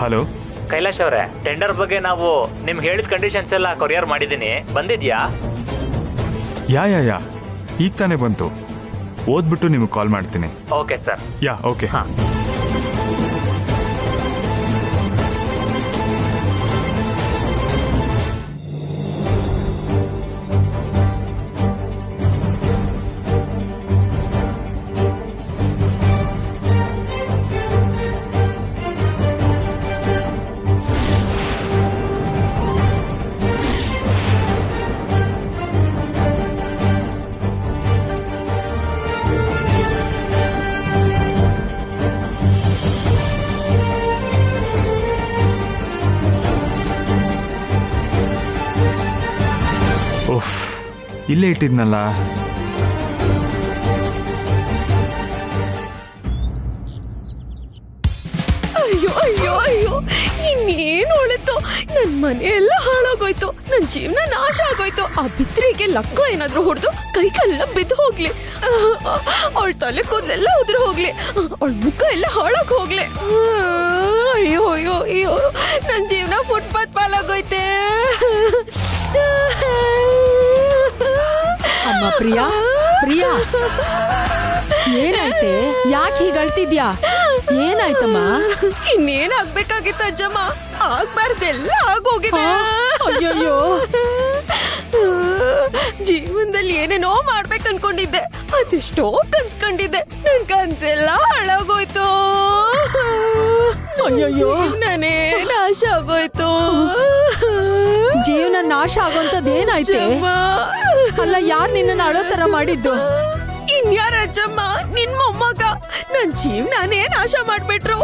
Hello Kailash ಅವರೇ, tender ಬಗ್ಗೆ ನಾವು ನಿಮ್ಗೆ ಹೇಳಿದ ಕಂಡೀಷನ್ಸ್ ಎಲ್ಲ ಕೊರಿಯರ್ ಮಾಡಿದ್ದೀನಿ, ಬಂದಿದ್ಯಾ? ಯಾ ಈಗ ತಾನೇ ಬಂತು. ಓದ್ಬಿಟ್ಟು ನಿಮಗೆ ಕಾಲ್ ಮಾಡ್ತೀನಿ. Okay sir. ಯಾ ಓಕೆ. ಹಾಂ. ಓಫ್, ಇಲ್ಲೇ ಇಟ್ಟಿದ್ನಲ್ಲ. ಅಯ್ಯೋ ಅಯ್ಯೋ ಅಯ್ಯೋ, ಇನ್ನೇನು ಉಳಿತು? ನನ್ ಮನೆ ಎಲ್ಲ ಹಾಳಾಗೋಯ್ತು, ನನ್ ಜೀವನ ನಾಶ ಆಗೋಯ್ತು. ಆ ಬಿತ್ರಿಗೆ ಲಕ್ಕ ಏನಾದ್ರೂ ಹೊಡೆದು ಕೈಗೆಲ್ಲ ಬಿದ್ದು ಹೋಗ್ಲಿ, ಅವಳ ತಲೆ ಕೂದಲೆಲ್ಲ ಉದುರು ಹೋಗ್ಲಿ, ಅವಳ ಮುಖ ಎಲ್ಲ ಹಾಳಾಗ್ ಹೋಗ್ಲಿ. ಅಯ್ಯೋ ಅಯ್ಯೋ ಅಯ್ಯೋ, ನನ್ ಜೀವನ ಫುಟ್ಪಾತ್ ಪಾಲಾಗೋಯ್ತೆ. ಅಮ್ಮ ಪ್ರಿಯಾ, ಪ್ರಿಯಾ ಏನಾಯ್ತೆ? ಯಾಕೆ ಹೀಗೆ ಅಳ್ತಿದ್ಯಾ? ಏನಾಯ್ತಮ್ಮ? ಇನ್ನೇನ್ ಆಗ್ಬೇಕಾಗಿತ್ತು ಅಜ್ಜಮ್ಮ, ಆಗ್ಬಾರ್ದೆಲ್ಲ ಆಗೋಗಿದೆ. ಅಯ್ಯಯ್ಯೋ, ಜೀವನದಲ್ಲಿ ಏನೇನೋ ಮಾಡ್ಬೇಕು ಅನ್ಕೊಂಡಿದ್ದೆ, ಅದೆಷ್ಟೋ ಕನ್ಸ್ಕೊಂಡಿದ್ದೆ, ನನ್ ಕನ್ಸೆಲ್ಲ ಹಾಳಾಗೋಯ್ತು. ಅಯ್ಯಯ್ಯೋ, ಜೀವನನೇ ನಾಶ ಆಗೋಯ್ತು. ಜೀವನ ನಾಶ ಆಗೋಂಥದ್ದು ಏನಾಯ್ತೆ? ಅಜ್ಜಮ್ಮ, ಅಲ್ಲ, ಯಾರು ನಿನ್ನ ಅಳೋ ತರ ಮಾಡಿದ್ದು? ಇನ್ಯಾರ ಅಜ್ಜಮ್ಮ, ನಿನ್ ಮೊಮ್ಮಗ. ನನ್ ಜೀವನನೇ ನಾಶ ಮಾಡ್ಬಿಟ್ರು.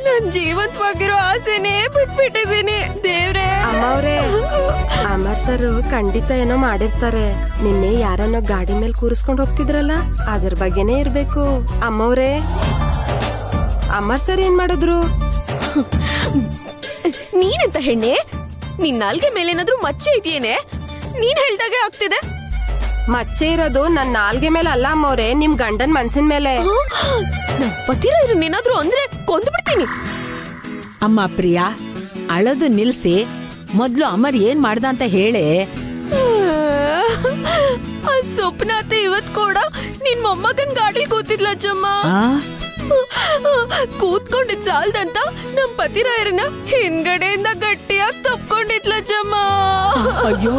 ನನ್ ಜೀವಂತವಾಗಿರೋ ಆಸೆನೇ ಬಿಟ್ಬಿಟ್ಟಿದೀನಿ. ದೇವ್ರೇ. ಅಮ್ಮವ್ರೆ, ಅಮರ್ ಸರ್ ಖಂಡಿತ ಏನೋ ಮಾಡಿರ್ತಾರೆ. ನಿನ್ನೆ ಯಾರನ್ನೋ ಗಾಡಿ ಮೇಲೆ ಕೂರಿಸ್ಕೊಂಡು ಹೋಗ್ತಿದ್ರಲ್ಲ, ಅದ್ರ ಬಗ್ಗೆನೇ ಇರ್ಬೇಕು. ಅಮ್ಮವ್ರೆ, ಅಮರ್ ಸರ್ ಏನ್ ಮಾಡಿದ್ರು? ನೀನೆಂತ ಹೆಣ್ಣೆ? ನಿನ್ ನಾಲ್ಗೆ ಮೇಲೇನಾದ್ರೂ ಮಚ್ಚೆ ಇದೆಯೇನೆ? ನೀನ್ ಹೇಳ್ದಾಗೆ ಆಗ್ತಿದೆ. ಮಚ್ಚೆ ಇರೋದು ನನ್ ನಾಲ್ಗೆ ಮೇಲೆ ಅಲ್ಲ ಅಮ್ಮವ್ರೆ, ನಿಮ್ ಗಂಡನ್ ಮನ್ಸಿನ ಮೇಲೆ. ನನ್ ಪತಿರಾಯರನ್ನೇನಾದ್ರೂ ಅಂದ್ರೆ ಕೊಂದ್ಬಿಡ್ತೀನಿ. ಅಮ್ಮ ಪ್ರಿಯಾ, ಅಳದು ನಿಲ್ಸಿ, ಮೊದ್ಲು ಅಮರ್ ಏನ್ ಮಾಡ್ದ ಅಂತ ಹೇಳೆ. ಆ ಸ್ವಪ್ನಾತೆ ಇವತ್ ಕೂಡ ನಿನ್ ಮೊಮ್ಮಗನ್ ಗಾಡಿಲ್ ಕೂತಿದ್ಲ ಅಜ್ಜಮ್ಮ. ಕೂತ್ಕೊಂಡಿದ್ ಸಾಲ್ದಂತ ನಮ್ ಪತಿರಾಯರನ್ನ ಹಿಂದ್ಗಡೆಯಿಂದ ಗಟ್ಟಿಯಾಗಿ ತಪ್ಕೊಂಡಿದ್ಲಜ್ಜಮ್ಮ. ಅಯ್ಯೋ,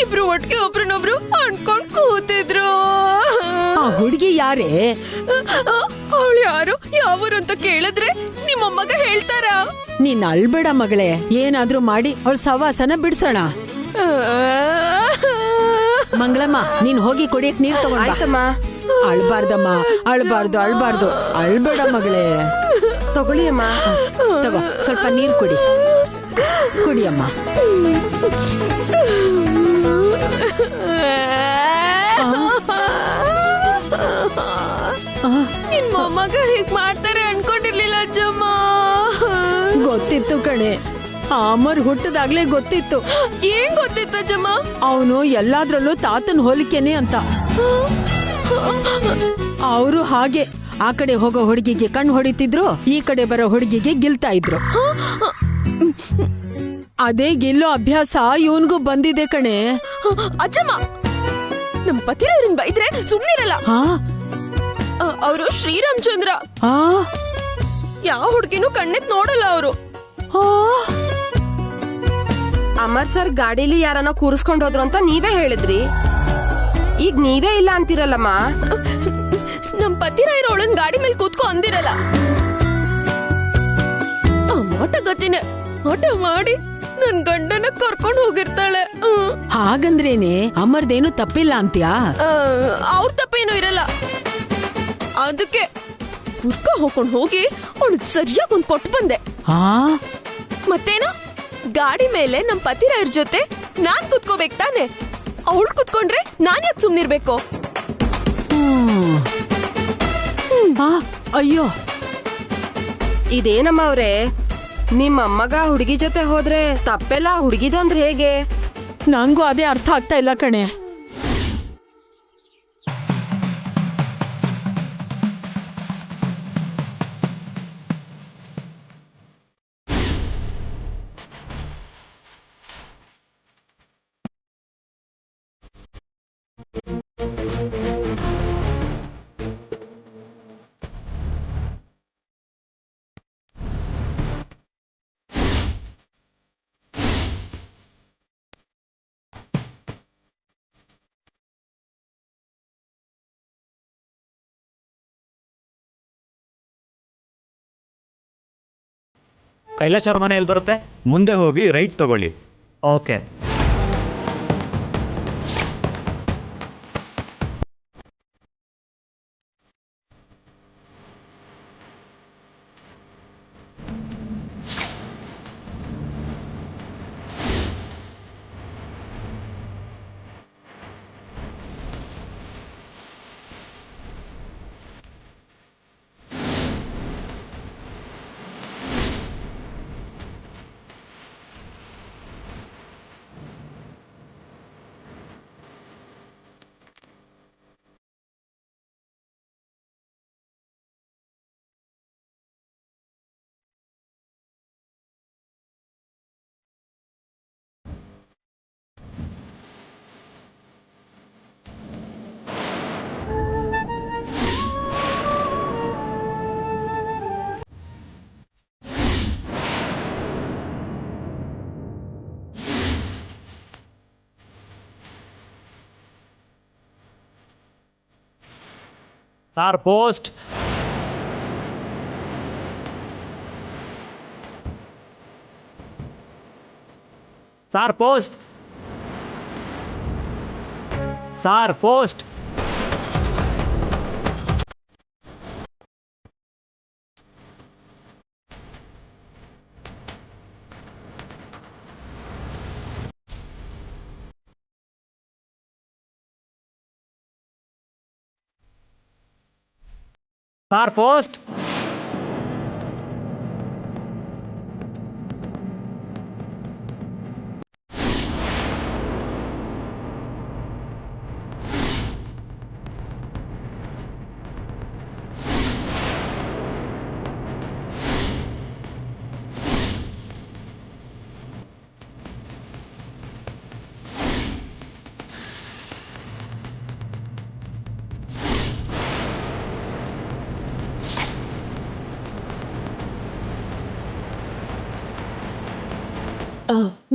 ಇಬ್ರು ಒಟ್ಟಿಗೆ ಒಬ್ರನ್ನೊಬ್ರು ಅನ್ಕೊಂಡ್ ಕೂತಿದ್ರು. ಆ ಹುಡುಗಿ ಯಾರೇ? ಅವಳು ಯಾರು, ಯಾವೂರು ಅಂತ ಕೇಳಿದ್ರೆ ನಿಮ್ಮಮ್ಮಗ ಹೇಳ್ತಾರ? ನೀನ್ ಅಳ್ಬೇಡ ಮಗಳೇ, ಏನಾದ್ರೂ ಮಾಡಿ ಅವಳ ಸವಾಸನ ಬಿಡ್ಸೋಣ. ಮಂಗಳಮ್ಮ, ನೀನ್ ಹೋಗಿ ಕುಡಿಯಕ್ ನೀರ್ ತಗೊಂಡ. ಆಯ್ತಮ್ಮ. ಅಳ್ಬಾರ್ದಮ್ಮ, ಅಳ್ಬಾರ್ದು ಅಳ್ಬಾರ್ದು, ಅಳ್ಬೇಡ ಮಗಳೇ. ತಗೊಳ್ಳಿ ಅಮ್ಮ. ತಗೋ, ಸ್ವಲ್ಪ ನೀರ್ ಕುಡಿ, ಕುಡಿಯಮ್ಮ. ನಿಮ್ ಮೊಮ್ಮಗ ಹೀಗ್ ಮಾಡ್ತಾರೆ ಅನ್ಕೊಂಡಿರ್ಲಿಲ್ಲ ಅಜ್ಜಮ್ಮ. ಗೊತ್ತಿತ್ತು ಕಣೆ, ಅಮರ್ ಹುಟ್ಟದಾಗ್ಲೇ ಗೊತ್ತಿತ್ತು. ಏನ್ ಗೊತ್ತಿತ್ತು ಅಜ್ಜಮ್ಮ? ಅವನು ಎಲ್ಲಾದ್ರಲ್ಲೂ ತಾತನ್ ಹೋಲಿಕೆನೆ ಅಂತ. ಅವರು ಹಾಗೆ ಆ ಕಡೆ ಹೋಗೋ ಹುಡುಗಿಗೆ ಕಣ್ಣು ಹೊಡಿತಿದ್ರು, ಈ ಕಡೆ ಬರೋ ಹುಡುಗಿಗೆ ಗಿಲ್ತಾ ಇದ್ರು. ಅದೇ ಗಿಲ್ಲೋ ಅಭ್ಯಾಸ ಇವನ್ಗೂ ಬಂದಿದೆ ಕಣೆ. ಅಜ್ಜಮ್ಮ, ನಮ್ ಪತಿರಾಯರನ್ ಬೈದ್ರೆ ಸುಮ್ನಿರಲ್ಲ. ಅವರು ಶ್ರೀರಾಮಚಂದ್ರ. ಯಾವ ಹುಡುಗಿನೂ ಕಣ್ಣೆತ್ ನೋಡಲ್ಲ ಅವರು. ಅಮರ್ ಸರ್ ಗಾಡಿಲಿ ಯಾರನ್ನ ಕೂರಿಸ್ಕೊಂಡು ಹೋದ್ರು ಅಂತ ನೀವೇ ಹೇಳಿದ್ರಿ, ಈಗ ನೀವೇ ಇಲ್ಲ ಅಂತೀರಲ್ಲಮ್ಮ. ನಮ್ ಪತಿರಾಯರ ಅವಳನ್ ಗಾಡಿ ಮೇಲೆ ಕೂತ್ಕೊ ಅಂದಿರಲ್ಲ. ಆ ಮಾಟ ಗತಿನೇ ಆಟ ಮಾಡಿ ನನ್ ಗಂಡನ ಕರ್ಕೊಂಡ್ ಹೋಗಿರ್ತಾಳೆ. ಹಾಗಂದ್ರೇನೆ ಅಮರ್ದೇನು ತಪ್ಪಿಲ್ಲ ಅಂತ್ಯಾ? ಅವ್ರ ತಪ್ಪೇನು ಇರಲ್ಲ. ಅದಕ್ಕೆ ಬುರ್ಕ ಹೋಗ್ಕೊಂಡ್ ಹೋಗಿ ಅವಳು ಸರಿಯಾಗಿ ಒಂದ್ ಕೊಟ್ಟು ಬಂದೆ. ಮತ್ತೇನು, ಗಾಡಿ ಮೇಲೆ ನಮ್ ಪತಿರಾಯರ್ ಜೊತೆ ನಾನ್ ಕುತ್ಕೋಬೇಕು ತಾನೆ. ಅವಳು ಕುತ್ಕೊಂಡ್ರೆ ನಾನ್ ಯಾಕೆ ಸುಮ್ನಿರ್ಬೇಕು? ಅಯ್ಯೋ, ಇದೇನಮ್ಮ ಅವ್ರೆ, ನಿಮ್ಮ ಅಮ್ಮಗ ಹುಡುಗಿ ಜೊತೆ ಹೋದ್ರೆ ತಪ್ಪೆಲ್ಲ ಹುಡುಗಿದು ಅಂದ್ರೆ ಹೇಗೆ? ನಂಗೂ ಅದೇ ಅರ್ಥ ಆಗ್ತಾ ಇಲ್ಲ ಕಣೆ. ಕೈಲಾಶ್ ಅವ್ರ ಮನೆ ಎಲ್ಲಿ ಬರುತ್ತೆ? ಮುಂದೆ ಹೋಗಿ ರೈಟ್ ತಗೊಳ್ಳಿ. Okay. Sir post. Sir post. Sir post. Sir post.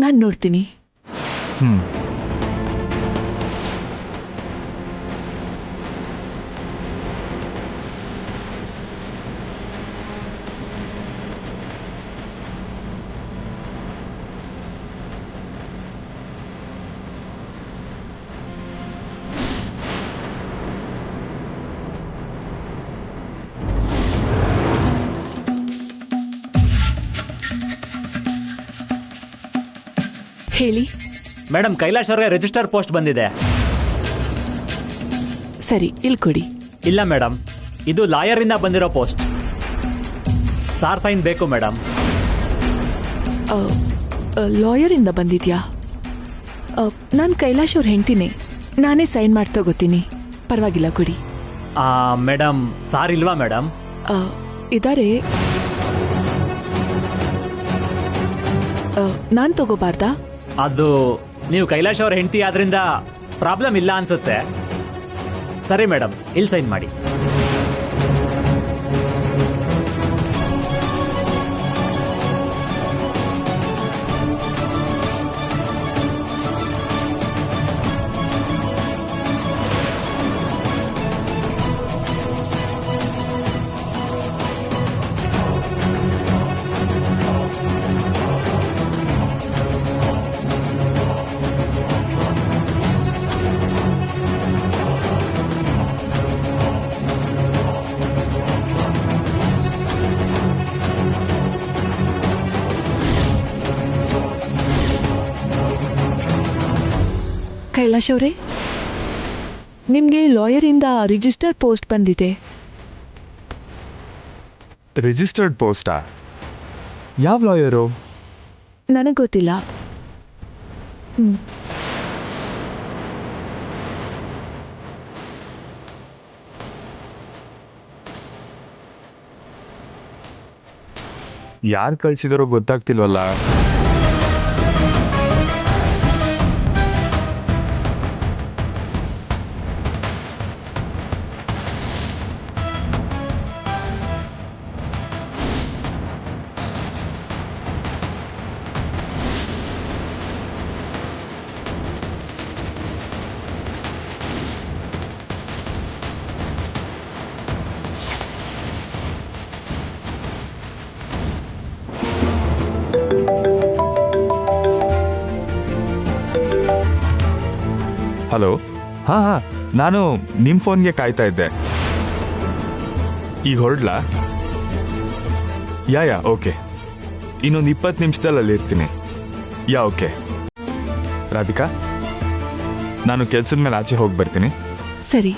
ನಾನು ನೋಡ್ತೀನಿ. ಹ್ಮ್. ಹೇಳಿ. ಮೇಡಮ್, ಕೈಲಾಶ್ ಅವ್ರಿಗೆ ರಿಜಿಸ್ಟರ್ ಪೋಸ್ಟ್ ಬಂದಿದೆ. ಸರಿ, ಇಲ್ಲಿ ಕೊಡಿ. ಇಲ್ಲ ಮೇಡಮ್, ಇದು ಲಾಯರಿಂದ ಬಂದಿರೋ ಪೋಸ್ಟ್. ಸಾರ್ ಸೈನ್ ಬೇಕು ಮೇಡಮ್. ಲಾಯರಿಂದ ಬಂದಿದ್ಯಾ? ನಾನು ಕೈಲಾಶ್ ಅವ್ರ ಹೆಂಡ್ತೀನಿ. ನಾನೇ ಸೈನ್ ಮಾಡಿ ತಗೋತೀನಿ. ಪರವಾಗಿಲ್ಲ, ಕೊಡಿ. ಮೇಡಮ್, ಸಾರ್ ಇಲ್ವಾ ಮೇಡಮ್? ಇದಾರೆ. ನಾನು ತಗೋಬಾರ್ದಾ? ಅದು ನೀವು ಕೈಲಾಶ್ ಅವ್ರ ಹೆಂಡತಿ ಆದ್ರಿಂದ ಪ್ರಾಬ್ಲಮ್ ಇಲ್ಲ ಅನ್ಸುತ್ತೆ. ಸರಿ ಮೇಡಮ್, ಇಲ್ಲಿ ಸೈನ್ ಮಾಡಿ. ಕೈಲಾಶ್ ಅವರೇ, ನಿಮಗೆ ಲಾಯರಿಂದ ರಿಜಿಸ್ಟರ್ ಪೋಸ್ಟ್ ಬಂದಿದೆ. ರಿಜಿಸ್ಟರ್ಡ್ ಪೋಸ್ಟಾ? ಯಾವ ಲಾಯರು? ನನಗೆ ಗೊತ್ತಿಲ್ಲ. ಯಾರು ಕಳ್ಸಿದಾರೋ ಗೊತ್ತಾಗ್ತಿಲ್ವಲ್ಲ. ಹಲೋ. ಹಾಂ ಹಾಂ, ನಾನು ನಿಮ್ಮ ಫೋನ್ಗೆ ಕಾಯ್ತಾ ಇದ್ದೆ. ಈಗ ಹೊರಡ್ಲಾ? ಯಾ ಓಕೆ. ಇನ್ನೊಂದು 20 ನಿಮಿಷದಲ್ಲಿ ಅಲ್ಲಿ ಇರ್ತೀನಿ. ಯಾ ಓಕೆ. ರಾಧಿಕಾ, ನಾನು ಕೆಲ್ಸದ ಮೇಲೆ ಆಚೆ ಹೋಗಿ ಬರ್ತೀನಿ. ಸರಿ.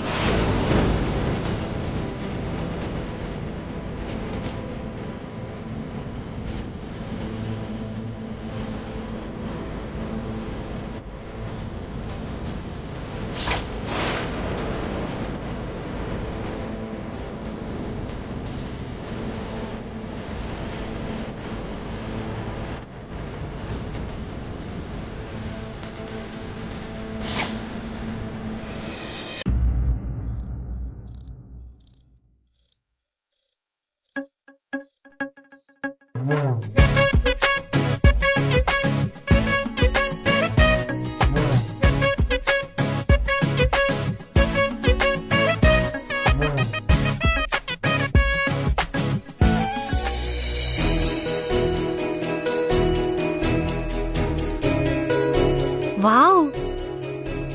ವಾವ್,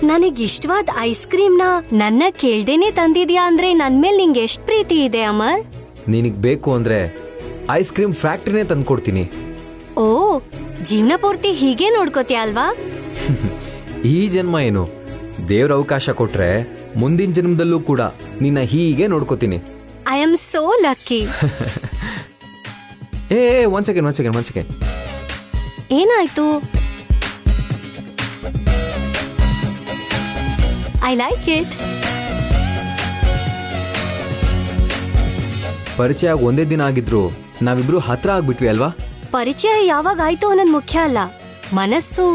ನನಗಿಷ್ಟವಾದ ಐಸ್ ಕ್ರೀಮ್ನ ನನ್ನ ಕೇಳ್ದೇನೆ ತಂದಿದ್ಯಾ ಅಂದ್ರೆ ನನ್ ಮೇಲೆ ನಿಂಗೆ ಎಷ್ಟ್ ಪ್ರೀತಿ ಇದೆ ಅಮರ್. ನಿನಗ್ ಬೇಕು ಅಂದ್ರೆ ಐಸ್ ಕ್ರೀಮ್ ಫ್ಯಾಕ್ಟ್ರಿನೇ ತಂದ್ಕೊಡ್ತೀನಿ. ಓ, ಜೀವನ ಪೂರ್ತಿ ಹೀಗೆ ನೋಡ್ಕೋತೀಯ ಅಲ್ವಾ? ಈ ಜನ್ಮ ಏನು, ದೇವ್ರ ಅವಕಾಶ ಕೊಟ್ರೆ ಮುಂದಿನ ಜನ್ಮದಲ್ಲೂ ಕೂಡ ನಿನ್ನ ಹೀಗೆ ನೋಡ್ಕೋತೀನಿ. I am so lucky. ಏ ಒಂದ್ ಸೆಕೆಂಡ್. ಏನಾಯ್ತು? I like it. ಪರಿಚಯ ಆಗಿ ಒಂದೇ ದಿನ ಆಗಿದ್ರು ನಾವಿಬ್ರು ಹತ್ರ ಆಗ್ಬಿಟ್ವಿ ಅಲ್ವಾ? ಪರಿಚಯ ಯಾವಾಗ ಆಯ್ತು ಅನ್ನೋದು ಮುಖ್ಯ ಅಲ್ಲ, ಮನಸ್ಸು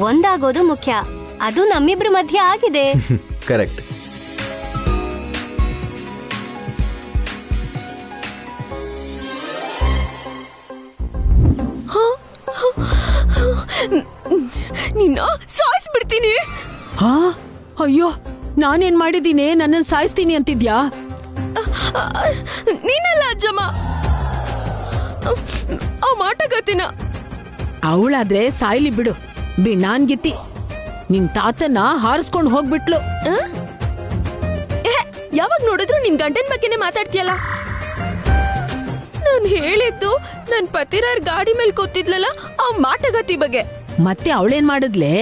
ಒಂದಾಗೋದು ಮುಖ್ಯ. ಅದು ನಮ್ಮಿಬ್ರ ಮಧ್ಯೆ ಆಗಿದೆ. ಕರೆಕ್ಟ್. ನಿನ್ನ ಸಾಯಿಸ್ಬಿಡ್ತೀನಿ. ಹಾ, ಅಯ್ಯೋ, ನಾನೇನ್ ಮಾಡಿದ್ದೀನಿ? ನನ್ನನ್ನು ಸಾಯಿಸ್ತೀನಿ ಅಂತಿದ್ಯಾ? ನೀನಲ್ಲ ಅಜ್ಜಮ್ಮ, ಆ ಮಾಟಗತಿನ. ಅವಳಾದ್ರೆ ಸಾಯ್ಲಿ ಬಿಡು. ಬಿಣ್ಣಾನ್ಗಿತ್ತಿ ನಿನ್ ತಾತನ ಹಾರಿಸ್ಕೊಂಡು ಹೋಗ್ಬಿಟ್ಲು. ಯಾವಾಗ ನೋಡಿದ್ರು ನಿನ್ ಗಂಡನ್ ಬಗ್ಗೆನೆ ಮಾತಾಡ್ತೀಯಲ್ಲ. ನಾನ್ ಹೇಳಿದ್ದು ನನ್ ಪತಿರಾರ್ ಗಾಡಿ ಮೇಲೆ ಕೂತಿದ್ಲಲ್ಲ, ಆ ಮಾಟಗತಿ ಬಗ್ಗೆ. ಮತ್ತೆ ಅವಳೇನ್ ಮಾಡಿದ್ಲೆ?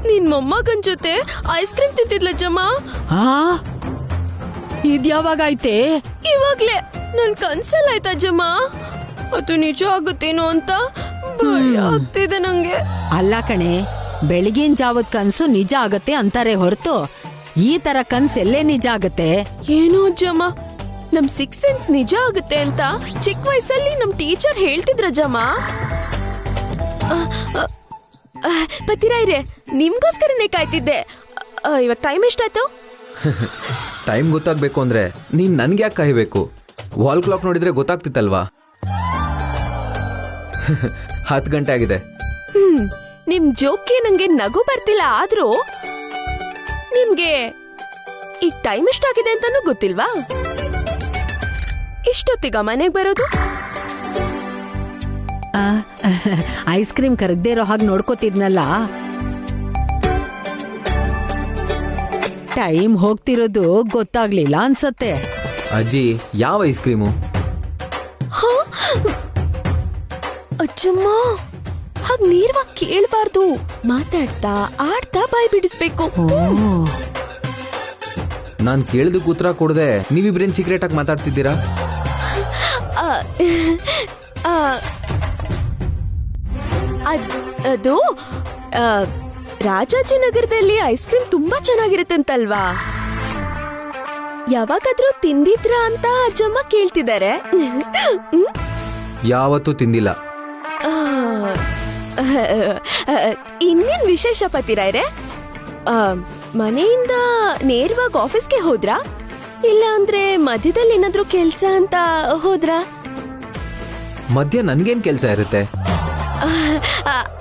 ನಿನ್ ಮೊಮ್ಮಗನ್ ಜೊತೆ ಐಸ್ ಕ್ರೀಮ್ ತಿಂತಿದ್ಲ ಜಮ್ಮ. ಹಾ, ಇದ್ಯಾವಾಗ ಆಯ್ತೆ? ಇವಾಗ್ಲೇ ನನ್ ಕನ್ಸಲ್ ಆಯ್ತಾ ಜಮ್ಮ. ಅದು ನಿಜ ಆಗುತ್ತೇನೋ ಅಂತ ಭಯ ಆಗ್ತಿದೆ ನಂಗೆ. ಅಲ್ಲ ಕಣೆ, ಬೆಳಗಿನ ಜಾವದ ಕನ್ಸು ನಿಜ ಆಗತ್ತೆ ಅಂತಾರೆ ಹೊರತು ಈ ತರ ಕನ್ಸು ಎಲ್ಲೇ ನಿಜ ಆಗತ್ತೆ? ಏನೋ ಜಮ್ಮ, ನಮ್ 6 ಸೆನ್ಸ್ ನಿಜ ಆಗುತ್ತೆ ಅಂತ ಚಿಕ್ಕ ವಯಸ್ಸಲ್ಲಿ ನಮ್ ಟೀಚರ್ ಹೇಳ್ತಿದ್ರ ಜಮ್ಮ. ಪತಿರಾಯ್ರೆ, ನಿಮ್ಗೋಸ್ಕರನೇ ಕಾಯ್ತಿದ್ದೆ. ಇವಾಗ ಟೈಮ್ ಎಷ್ಟಾಯ್ತು? ಟೈಮ್ ಗೊತ್ತಾಗ್ಬೇಕು ಅಂದ್ರೆ ನೀನ್ ನನ್ಗೆ ಯಾಕೆ ಕಾಯ್ಬೇಕು? ವಾಲ್ ಕ್ಲಾಕ್ ನೋಡಿದ್ರೆ ಗೊತ್ತಾಗ್ತಿತ್ತಲ್ವಾ? 10 ಗಂಟೆ ಆಗಿದೆ. ನಿಮ್ ಜೋಕ್ಗೆ ನಂಗೆ ನಗು ಬರ್ತಿಲ್ಲ, ಆದ್ರೂ ನಿಮ್ಗೆ ಈ ಟೈಮ್ ಎಷ್ಟಾಗಿದೆ ಅಂತಾನೂ ಗೊತ್ತಿಲ್ವಾ? ಇಷ್ಟೊತ್ತಿಗ ಮನೆಗ್ ಬರೋದು? ಐಸ್ ಕ್ರೀಮ್ ಕರಗದೆ ಇರೋ ಹಾಗೆ ನೋಡ್ಕೋತಿದ್ನಲ್ಲ. ಟೈಮ್ ಹೋಗ್ತಿರೋದು ಗೊತ್ತಾಗ್ಲಿಲ್ಲ ಅನ್ಸತ್ತೆ. ಅಜ್ಜಿ, ಯಾವ ಐಸ್ ಕ್ರೀಮು? ಅಜ್ಜಮ್ಮ, ಹಾಗ್ ನೇರವಾಗಿ ಕೇಳ್ಬಾರ್ದು. ಮಾತಾಡ್ತಾ ಆಡ್ತಾ ಬಾಯ್ ಬಿಡಿಸ್ಬೇಕು. ನಾನ್ ಕೇಳಿದಕ್ಕೆ ಉತ್ತರ ಕೊಡದೆ ನೀವಿಬ್ರೇನ್ ಸೀಕ್ರೆಟ್ ಆಗಿ ಮಾತಾಡ್ತಿದ್ದೀರಾ? ಅದು ರಾಜಾಜಿನಗರದಲ್ಲಿ ಐಸ್ ಕ್ರೀಮ್ ತುಂಬಾ ಚೆನ್ನಾಗಿರುತ್ತಂತಲ್ವಾ? ಯಾವಾಗಾದ್ರೂ ತಿಂದಿದ್ರ ಅಂತ ಅಜ್ಜಮ್ಮ ಕೇಳ್ತಿದ್ದಾರೆ. ಯಾವತ್ತೂ ತಿಂದಿಲ್ಲ. ಇನ್ನೇನ್ ವಿಶೇಷ ಪತಿರಾಯ್ರೆ? ಮನೆಯಿಂದ ನೇರವಾಗಿ ಆಫೀಸ್ಗೆ ಹೋದ್ರಾ, ಇಲ್ಲ ಅಂದ್ರೆ ಮಧ್ಯದಲ್ಲಿ ಏನಾದ್ರೂ ಕೆಲ್ಸ ಅಂತ ಹೋದ್ರಾ? ಮಧ್ಯ ನನ್ಗೇನ್ ಕೆಲ್ಸ ಇರುತ್ತೆ?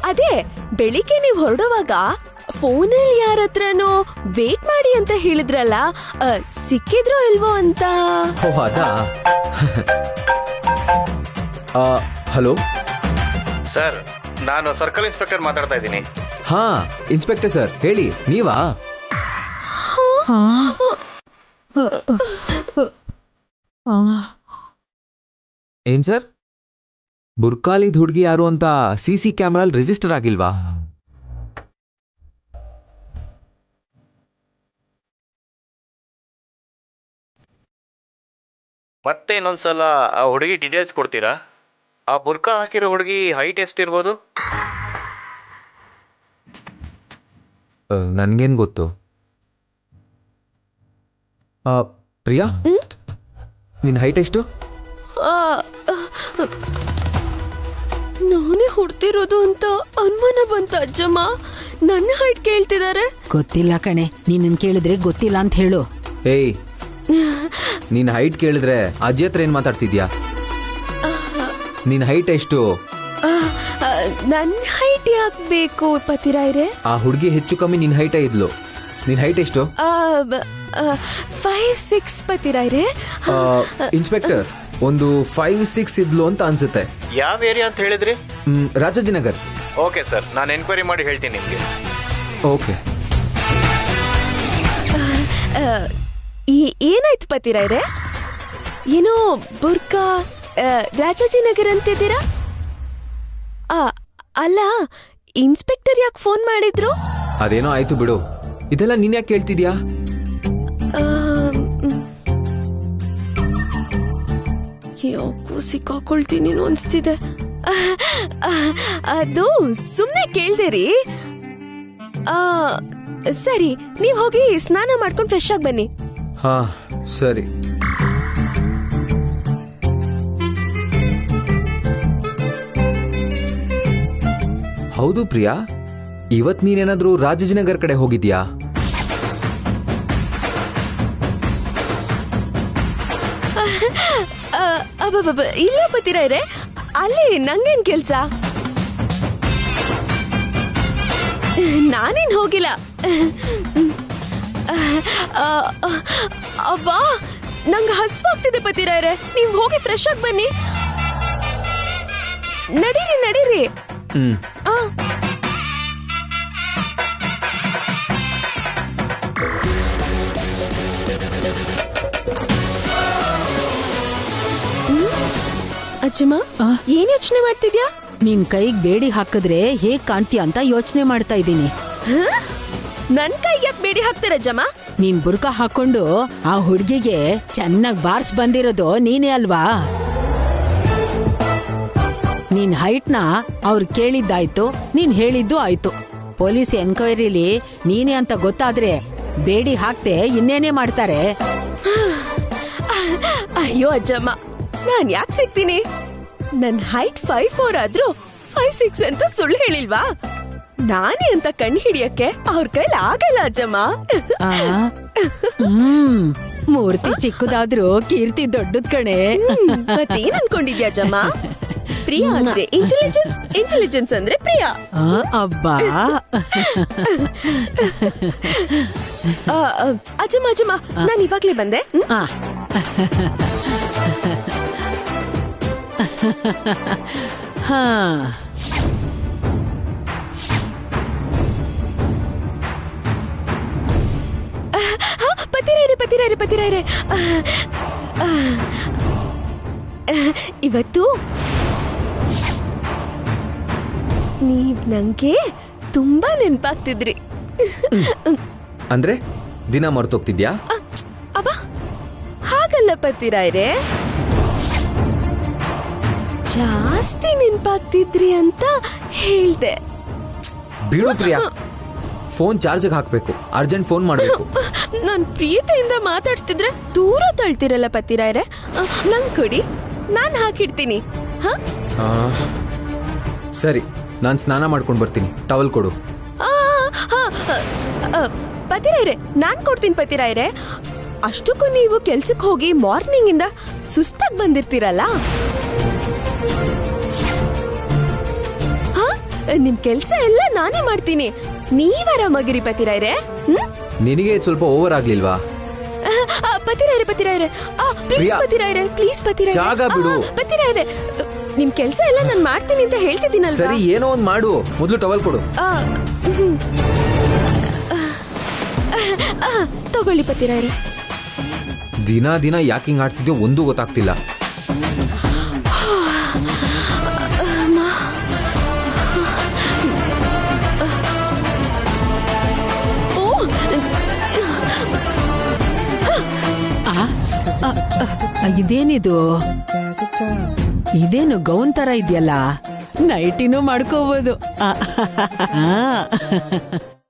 ಅದೇ ಬೆಳಿಗ್ಗೆ ನೀವು ಹೊರಡುವಾಗ ಫೋನಲ್ಲಿ ಯಾರ ಹತ್ರನೋ ವೇಟ್ ಮಾಡಿ ಅಂತ ಹೇಳಿದ್ರಲ್ಲ, ಸಿಕ್ಕಿದ್ರೋ ಇಲ್ವೋ ಅಂತ. ಓ, ಅದಾ? ಹಲೋ ಸರ್, ನಾನು ಸರ್ಕಲ್ ಇನ್ಸ್ಪೆಕ್ಟರ್ ಮಾತಾಡ್ತಾ ಇದ್ದೀನಿ. ಹಾ ಇನ್ಸ್ಪೆಕ್ಟರ್ ಸರ್ ಹೇಳಿ, ನೀವಾ? ಏನ್ ಸರ್, ಬುರ್ಕಾಲಿದ್ ಹುಡುಗಿ ಯಾರು ಅಂತ CC ಕ್ಯಾಮ್ರಾಲ್ ರಿಜಿಸ್ಟರ್ ಆಗಿಲ್ವಾ? ಮತ್ತೆ ಇನ್ನೊಂದ್ಸಲ ಆ ಹುಡುಗಿ ಡೀಟೇಲ್ಸ್ ಕೊಡ್ತೀರಾ? ಆ ಬುರ್ಕಾ ಹಾಕಿರೋ ಹುಡುಗಿ ಹೈಟ್ ಎಷ್ಟಿರ್ಬೋದು? ನನ್ಗೇನ್ ಗೊತ್ತು. ಪ್ರಿಯಾ, ನಿನ್ ಹೈಟ್ ಎಷ್ಟು? ನಾನೇ ಹುಡ್ತಿರೋದು ಅಂತ ಅನುಮಾನ ಬಂತ ಅಜ್ಜಮ್ಮ. ನನ್ನ ಹೈಟ್ ಕೇಳ್ತಿದ್ದಾರೆ. ಗೊತ್ತಿಲ್ಲ ಕಣೆ, ನೀನನ್ ಕೇಳಿದ್ರೆ ಗೊತ್ತಿಲ್ಲ ಅಂತ ಹೇಳು. ಏಯ್, ನಿನ್ ಹೈಟ್ ಕೇಳಿದ್ರೆ ಅಜ್ಜಿ ಹತ್ರ ಏನ್ ಮಾತಾಡ್ತಿದ್ಯಾ? ನಿನ್ ಹೈಟ್ ಎಷ್ಟು? ನನ್ನ ಹೈಟ್ ಯಾಕೆ ಬೇಕು ಪತಿರಾಯ್ರೆ? ಆ ಹುಡುಗಿ ಹೆಚ್ಚು ಕಮ್ಮಿ ನಿನ್ ಹೈಟೇ ಇದ್ಲು. ನಿನ್ ಹೈಟ್ ಎಷ್ಟು? 5'6" ಪತಿರಾಯ್ರೆ. ಇನ್ಸ್ಪೆಕ್ಟರ್, ಒಂದು 5'6" ಇದ್ಲು ಅಂತ ಅನ್ಸುತ್ತೆ. ಯಾವ ಏರಿಯಾ ಅಂತ ಹೇಳಿದ್ರಿ? ರಾಜಾಜಿನಗರ್. ಓಕೆ ಸರ್, ನಾನು ಎನ್ಕ್ವೈರಿ ಮಾಡಿ ಹೇಳ್ತೀನಿ ನಿಮಗೆ. ಓಕೆ. ಏನಾಯ್ತು ಪತಿರಾಯ್ರೆ? ಏನೋ ಬುರ್ಕಾ ರಾಜಾಜಿನಗರ್ ಅಂತಿದ್ದೀರಾ? ಅಲ್ಲ, ಇನ್ಸ್ಪೆಕ್ಟರ್ ಯಾಕೆ ಫೋನ್ ಮಾಡಿದ್ರು? ಅದೇನೋ ಆಯ್ತು ಬಿಡು, ಇದೆಲ್ಲ ನೀನ್ ಯಾಕೆ ಕೇಳ್ತಿದ್ಯಾ? ಯಾಕೋ ಸಿಕ್ಕಾಕೊಳ್ತೀನಿ ಅನ್ಸ್ತಿದೆ. ಅದು ಸುಮ್ಮನೆ ಕೇಳ್ದೇರಿ. ಸರಿ, ನೀವ್ ಹೋಗಿ ಸ್ನಾನ ಮಾಡ್ಕೊಂಡು ಫ್ರೆಶ್ ಆಗಿ ಬನ್ನಿ. ಹಾ ಸರಿ. ಹೌದು ಪ್ರಿಯಾ, ಇವತ್ ನೀನೇನಾದ್ರೂ ರಾಜಾಜಿನಗರ್ ಕಡೆ ಹೋಗಿದ್ಯಾ? ಇಲ್ಲ ಪತಿರಾಯ್ರೆ, ಅಲ್ಲಿ ನಂಗೇನ್ ಕೆಲ್ಸ? ನಾನೇನ್ ಹೋಗಿಲ್ಲ. ಅಬ್ಬಾ, ನಂಗೆ ಹಸ್ವಾಗ್ತಿದೆ ಪತಿರಾಯ್ರೆ, ನೀವ್ ಹೋಗಿ ಫ್ರೆಶ್ ಆಗಿ ಬನ್ನಿ. ನಡೀರಿ ನಡೀರಿ. ಅಜ್ಜಮ್ಮ, ಏನ್ ಯೋಚನೆ ಮಾಡ್ತಿದ್ಯಾ? ನಿನ್ ಕೈಗ್ ಬೇಡಿ ಹಾಕಿದ್ರೆ ಹೇಗ್ ಕಾಣ್ತೀಯ ಅಂತ ಯೋಚನೆ ಮಾಡ್ತಾ ಇದ್ದೀನಿ. ನನ್ ಕೈಗೆ ಯಾಕೆ ಬೇಡಿ ಹಾಕ್ತೀರಜ್ಜಮ್ಮ? ನೀನ್ ಬುರ್ಕ ಹಾಕೊಂಡು ಆ ಹುಡ್ಗಿಗೆ ಚೆನ್ನಾಗ್ ಬಾರ್ಸ್ ಬಂದಿರೋದು ನೀನೇ ಅಲ್ವಾ? ನಿನ್ ಹೈಟ್ನ ಅವ್ರು ಕೇಳಿದ್ದಾಯ್ತು, ನೀನ್ ಹೇಳಿದ್ದು ಆಯ್ತು. ಪೊಲೀಸ್ ಎನ್ಕ್ವೈರಿಲಿ ನೀನೇ ಅಂತ ಗೊತ್ತಾದ್ರೆ ಬೇಡಿ ಹಾಕ್ತೆ ಇನ್ನೇನೇ ಮಾಡ್ತಾರೆ. ಅಯ್ಯೋ ಅಜ್ಜಮ್ಮ, ನಾನ್ ಯಾಕೆ ಸಿಗ್ತೀನಿ? ನನ್ ಹೈಟ್ 5'4" ಆದ್ರೂ 5'6" ಅಂತ ಸುಳ್ಳು ಹೇಳಿಲ್ವಾ? ನಾನೇ ಅಂತ ಕಣ್ ಹಿಡಿಯಕ್ಕೆ ಅವ್ರ ಕೈಲಿ ಆಗಲ್ಲ ಅಜ್ಜಮ್ಮ. ಮೂರ್ತಿ ಚಿಕ್ಕದಾದ್ರೂ ಕೀರ್ತಿ ದೊಡ್ಡದ್ ಕಣೆ. ಮತ್ತೇನ್ ಅನ್ಕೊಂಡಿದ್ಯಾ ಅಜ್ಜಮ್ಮ? ಪ್ರಿಯಾ ಅಂದ್ರೆ ಇಂಟೆಲಿಜೆನ್ಸ್, ಇಂಟೆಲಿಜೆನ್ಸ್ ಅಂದ್ರೆ ಪ್ರಿಯಾ. ಅಬ್ಬಾ. ಅಜ್ಜಮ್ಮ ಅಜ್ಜಮ್ಮ, ನಾನ್ ಇವಾಗ್ಲೇ ಬಂದೆ. ಹಾ, ಪತಿರಾಯ್ರೆ ಪತಿರಾಯ್ರೆ ಪತಿರಾಯ್ರೆ, ಇವತ್ತು ನೀವ್ ನಂಗೆ ತುಂಬಾ ನೆನ್ಪಾಗ್ತಿದ್ರಿ. ಅಂದ್ರೆ ದಿನ ಮರ್ತೋಗ್ತಿದ್ಯಾ? ಅಬ್ಬಾ, ಹಾಗಲ್ಲ ಪತಿರಾಯ್ರೆ, ಜಾಸ್ತಿ ನೆನ್ಪಾಗ್ತಿದ್ರಿ ಅಂತ ಹೇಳ್ದೆ. ಬಿಡು ಪ್ರಿಯಾ, ಫೋನ್ ಚಾರ್ಜ್ಗೆ ಹಾಕ್ಬೇಕು, ಅರ್ಜೆಂಟ್ ಫೋನ್ ಮಾಡ್ಬೇಕು. ನಾನ್ ಪ್ರೀತಿಯಿಂದ ಮಾತಾಡ್ತಿದ್ರೆ ದೂರ ತಳ್ತಿರಲ್ಲ ಪತಿರಾಯ್ರೆ. ನಂಗ್ ಕೊಡಿ, ನಾನ್ ಹಾಕಿಡ್ತೀನಿ. ಸರಿ, ನಾನ್ ಸ್ನಾನ ಮಾಡ್ಕೊಂಡ್ ಬರ್ತೀನಿ, ಟವಲ್ ಕೊಡು. ಪತಿರಾಯ್ರೆ, ನಾನ್ ಕೊಡ್ತೀನಿ ಪತಿರಾಯ್ರೆ. ಅಷ್ಟಕ್ಕೂ ನೀವು ಕೆಲ್ಸಕ್ಕೆ ಹೋಗಿ ಮಾರ್ನಿಂಗ್ ಇಂದ ಸುಸ್ತಾಗಿ ಬಂದಿರ್ತೀರಲ್ಲ, ನಿಮ್ ಕೆಲ್ಸ ಎಲ್ಲ ನಾನೇ ಮಾಡ್ತೀನಿ. ನೀವ್ ಆರಾಮಾಗಿರಿ ಪತಿರಾಯ್ರೆ. ನಿನಗೆ ಸ್ವಲ್ಪ ಓವರ್ ಆಗ್ಲಿಲ್ವಾ? ಪತಿರಾಯ್ರೆ ಪತಿರಾಯ್ರೆ, ಪ್ಲೀಸ್ ಪತಿರಾಯ್ರೆ, ಪ್ಲೀಸ್ ಪತಿರಾಯ್ರೆ, ಜಾಗ ಬಿಡು. ಪತಿರಾಯ್ರೆ, ನಿಮ್ ಕೆಲ್ಸ ಎಲ್ಲ ನಾನ್ ಮಾಡ್ತೀನಿ ಅಂತ ಹೇಳ್ತಿದ್ದೀನಲ್ವಾ? ಸರಿ, ಏನೋ ಒಂದ್ ಮಾಡು, ಮೊದ್ಲು ಟವಲ್ ಕೊಡು. ತಗೊಳ್ಳಿ ಪತಿರಾಯರೇ. ದಿನ ದಿನ ಯಾಕೆ ಹಿಂಗೆ ಆಡ್ತಿದ್ಯೋ ಒಂದೂ ಗೊತ್ತಾಗ್ತಿಲ್ಲ. ಇದೇನಿದು? ಇದೇನು ಗೌನ್ ತರ ಇದೆಯಲ್ಲ, ನೈಟಿನೂ ಮಾಡ್ಕೋಬಹುದು.